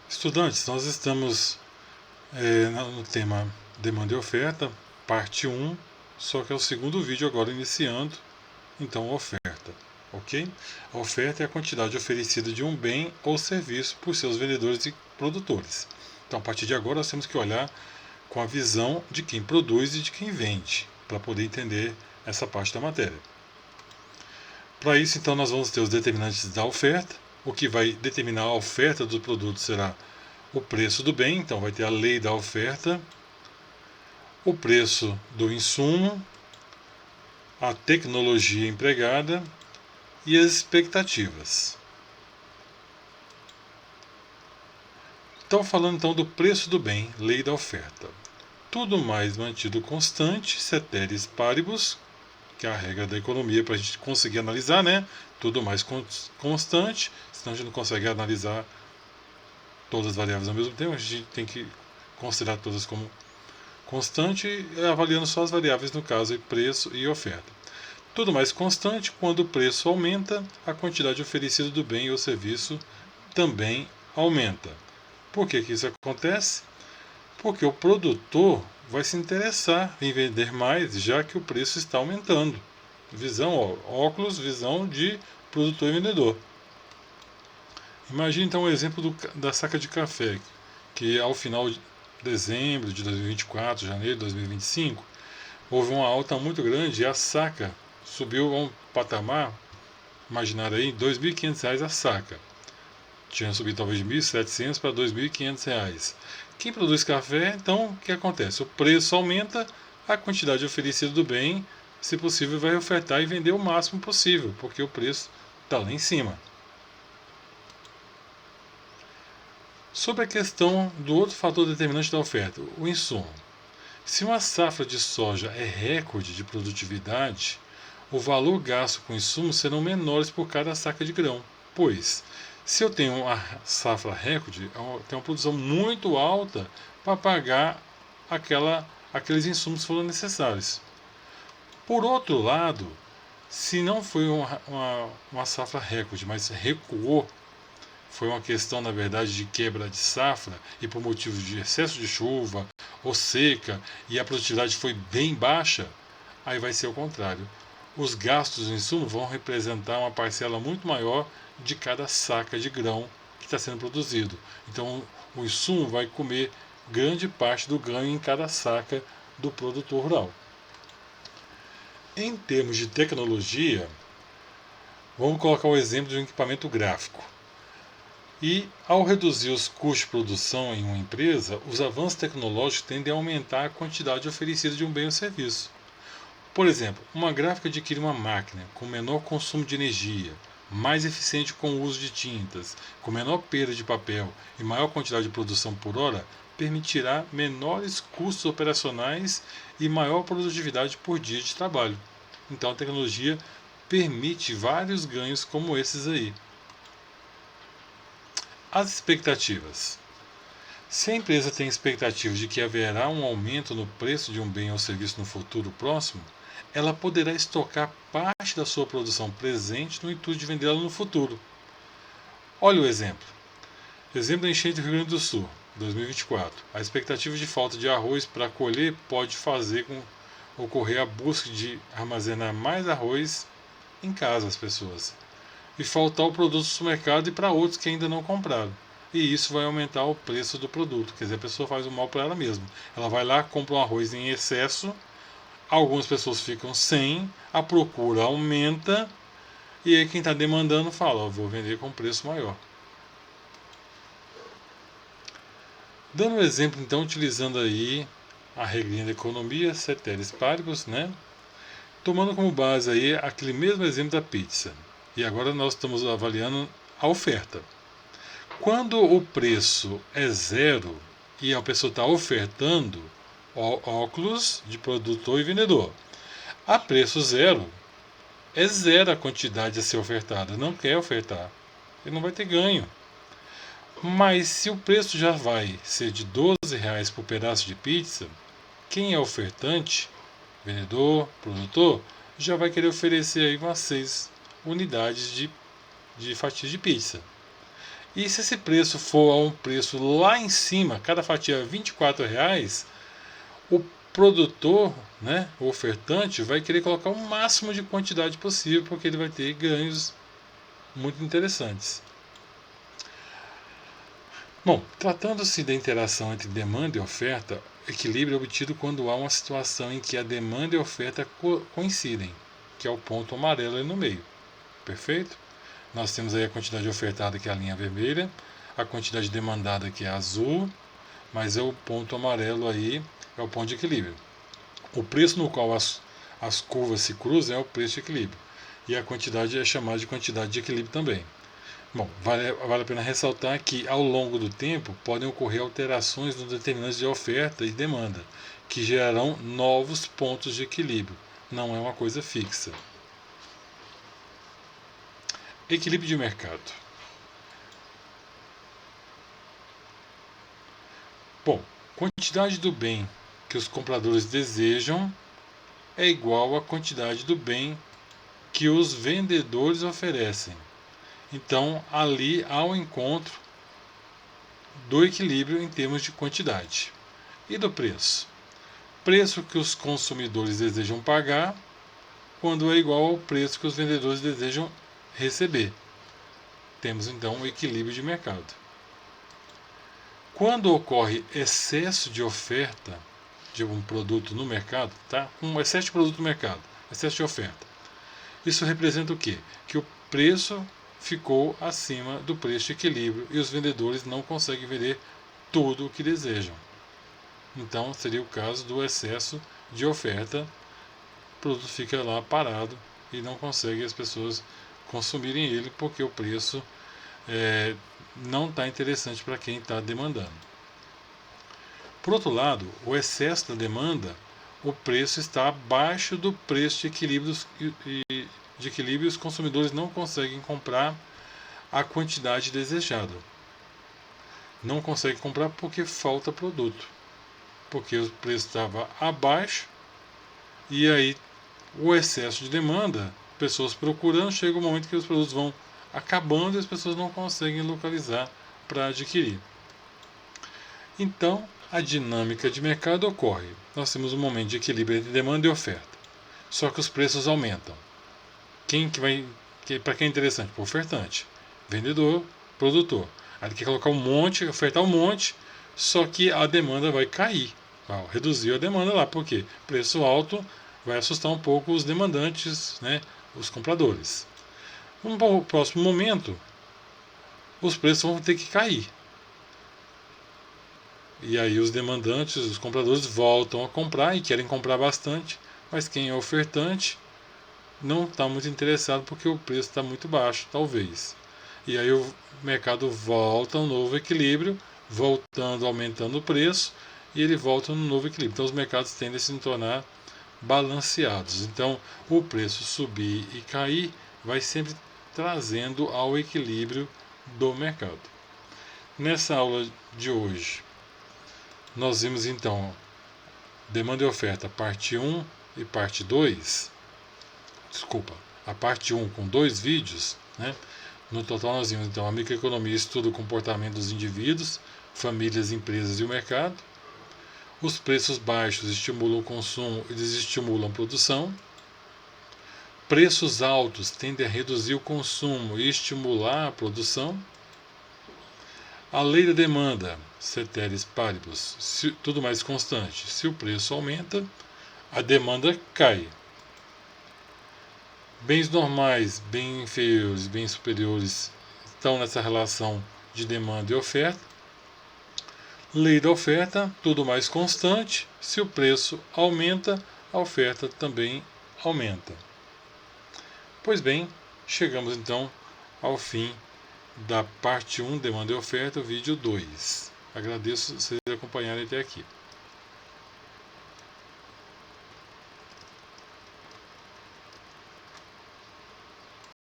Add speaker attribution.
Speaker 1: Estudantes, nós estamos no tema demanda e oferta, parte 1, só que é o segundo vídeo agora iniciando, então oferta, ok? A oferta é a quantidade oferecida de um bem ou serviço por seus vendedores e produtores. Então, a partir de agora, nós temos que olhar com a visão de quem produz e de quem vende, para poder entender essa parte da matéria. Para isso, então, nós vamos ter os determinantes da oferta. O que vai determinar a oferta do produto será o preço do bem, então vai ter a lei da oferta, o preço do insumo, a tecnologia empregada e as expectativas. Então, falando então do preço do bem, lei da oferta. Tudo mais mantido constante, ceteris paribus, que é a regra da economia para a gente conseguir analisar, né? Tudo mais constante, senão a gente não consegue analisar todas as variáveis ao mesmo tempo, a gente tem que considerar todas como constante, avaliando só as variáveis, no caso, preço e oferta. Tudo mais constante, quando o preço aumenta, a quantidade oferecida do bem ou serviço também aumenta. Por que isso acontece? Porque o produtor vai se interessar em vender mais, já que o preço está aumentando. Visão, óculos, visão de produtor e vendedor. Imagine então o exemplo da saca de café, que ao final de dezembro de 2024, janeiro de 2025, houve uma alta muito grande e a saca subiu a um patamar, imaginar aí, R$ 2.500 a saca. Tinha subido talvez de R$ 1.700 para R$ 2.500. Quem produz café, então, o que acontece? O preço aumenta, a quantidade oferecida do bem, se possível, vai ofertar e vender o máximo possível, porque o preço está lá em cima. Sobre a questão do outro fator determinante da oferta, o insumo. Se uma safra de soja é recorde de produtividade, o valor gasto com insumos serão menores por cada saca de grão, pois, se eu tenho uma safra recorde, eu tenho uma produção muito alta para pagar aqueles insumos que foram necessários. Por outro lado, se não foi uma safra recorde, mas recuou, foi uma questão, na verdade, de quebra de safra e por motivo de excesso de chuva ou seca e a produtividade foi bem baixa, aí vai ser o contrário. Os gastos do insumo vão representar uma parcela muito maior de cada saca de grão que está sendo produzido. Então, o insumo vai comer grande parte do ganho em cada saca do produtor rural. Em termos de tecnologia, vamos colocar o exemplo de um equipamento gráfico. E, ao reduzir os custos de produção em uma empresa, os avanços tecnológicos tendem a aumentar a quantidade oferecida de um bem ou serviço. Por exemplo, uma gráfica adquire uma máquina com menor consumo de energia, mais eficiente com o uso de tintas, com menor perda de papel e maior quantidade de produção por hora, permitirá menores custos operacionais e maior produtividade por dia de trabalho. Então a tecnologia permite vários ganhos como esses aí. As expectativas. Se a empresa tem expectativa de que haverá um aumento no preço de um bem ou serviço no futuro próximo, ela poderá estocar parte da sua produção presente no intuito de vendê-la no futuro. Olha o exemplo. Exemplo da enchente do Rio Grande do Sul, 2024. A expectativa de falta de arroz para colher pode fazer com ocorrer a busca de armazenar mais arroz em casa as pessoas e faltar o produto no supermercado e para outros que ainda não compraram. E isso vai aumentar o preço do produto. Quer dizer, a pessoa faz o mal para ela mesma. Ela vai lá, compra um arroz em excesso, algumas pessoas ficam sem, a procura aumenta, e aí quem está demandando fala, vou vender com preço maior. Dando um exemplo, então, utilizando aí a regrinha da economia, ceteris paribus, né? Tomando como base aí aquele mesmo exemplo da pizza. E agora nós estamos avaliando a oferta. Quando o preço é zero e a pessoa está ofertando óculos de produtor e vendedor, a preço zero, é zero a quantidade a ser ofertada. Não quer ofertar. Ele não vai ter ganho. Mas se o preço já vai ser de R$ 12 por pedaço de pizza, quem é ofertante, vendedor, produtor, já vai querer oferecer aí umas 6 unidades de fatia de pizza. E se esse preço for a um preço lá em cima, cada fatia R$ 24, o produtor, né, o ofertante, vai querer colocar o máximo de quantidade possível, porque ele vai ter ganhos muito interessantes. Bom, tratando-se da interação entre demanda e oferta, equilíbrio é obtido quando há uma situação em que a demanda e a oferta coincidem, que é o ponto amarelo aí no meio. Perfeito? Nós temos aí a quantidade ofertada, que é a linha vermelha, a quantidade demandada, que é a azul, mas é o ponto amarelo aí, é o ponto de equilíbrio. O preço no qual as curvas se cruzam é o preço de equilíbrio. E a quantidade é chamada de quantidade de equilíbrio também. Bom, vale a pena ressaltar que ao longo do tempo podem ocorrer alterações nos determinantes de oferta e demanda, que gerarão novos pontos de equilíbrio. Não é uma coisa fixa. Equilíbrio de mercado. Bom, quantidade do bem que os compradores desejam é igual à quantidade do bem que os vendedores oferecem. Então, ali há um encontro do equilíbrio em termos de quantidade. E do preço? Preço que os consumidores desejam pagar quando é igual ao preço que os vendedores desejam receber. Temos então um equilíbrio de mercado. Quando ocorre excesso de oferta de um produto no mercado, tá? Um excesso de produto no mercado, excesso de oferta. Isso representa o quê? Que o preço ficou acima do preço de equilíbrio e os vendedores não conseguem vender tudo o que desejam. Então seria o caso do excesso de oferta, o produto fica lá parado e não consegue as pessoas consumirem ele porque o preço não está interessante para quem está demandando. Por outro lado, o excesso da demanda, o preço está abaixo do preço de equilíbrio e os consumidores não conseguem comprar a quantidade desejada. Não conseguem comprar porque falta produto, porque o preço estava abaixo e aí o excesso de demanda, pessoas procurando, chega um momento que os produtos vão acabando e as pessoas não conseguem localizar para adquirir. Então, a dinâmica de mercado ocorre. Nós temos um momento de equilíbrio entre demanda e oferta. Só que os preços aumentam. Para quem é interessante? Para o ofertante, vendedor, produtor. Aí ele quer colocar um monte, ofertar um monte, só que a demanda vai cair. Reduziu a demanda lá, porque preço alto vai assustar um pouco os demandantes, né, os compradores. No próximo momento, os preços vão ter que cair. E aí os demandantes, os compradores voltam a comprar e querem comprar bastante, mas quem é ofertante não está muito interessado porque o preço está muito baixo, talvez. E aí o mercado volta a um novo equilíbrio, voltando, aumentando o preço, e ele volta a um novo equilíbrio. Então os mercados tendem a se tornar balanceados. Então o preço subir e cair vai sempre trazendo ao equilíbrio do mercado. Nessa aula de hoje, nós vimos então demanda e oferta, parte 1 e parte 2. Desculpa, a parte 1 com 2 vídeos, né? No total nós vimos então a microeconomia estuda o comportamento dos indivíduos, famílias, empresas e o mercado. Os preços baixos estimulam o consumo e desestimulam a produção. Preços altos tendem a reduzir o consumo e estimular a produção. A lei da demanda, ceteris paribus, tudo mais constante. Se o preço aumenta, a demanda cai. Bens normais, bens inferiores, bens superiores estão nessa relação de demanda e oferta. Lei da oferta, tudo mais constante. Se o preço aumenta, a oferta também aumenta. Pois bem, chegamos então ao fim da parte 1, demanda e oferta, o vídeo 2. Agradeço vocês acompanharem até aqui.